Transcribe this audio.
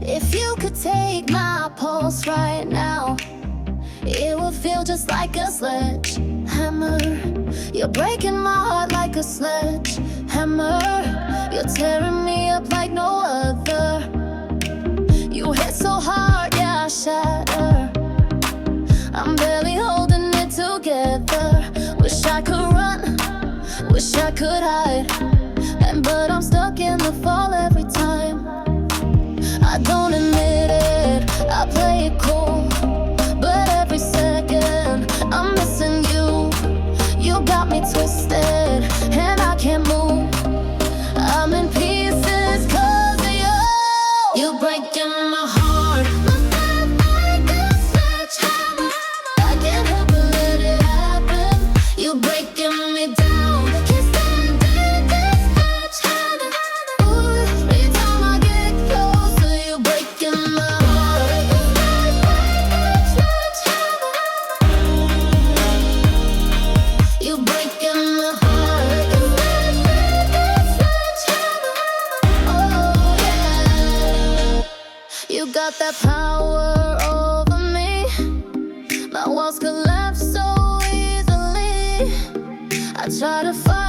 If you could take my pulse right now, it would feel just like a sledgehammer. You're breaking my heart like a sledgehammer. You're tearing me up like no other. You hit so hard, yeah, I shatter. I'm barely holding it together. Wish I could run, wish I could hide, but I'm stuck in the fall every time. I don't admit it, I play it cool, but every second I'm missing you. You got me twisted and I can't move. I'm in pieces 'cause of you. You're breaking my heart, my mind like a sledgehammer. I can't help but let it happen. You're breaking me down, can't stand it, this much harder. Ooh, every time I get closer, you're breaking my heart. You're breaking my heart. Oh yeah. You got that power over me. My walls collapse so easily. I try to fight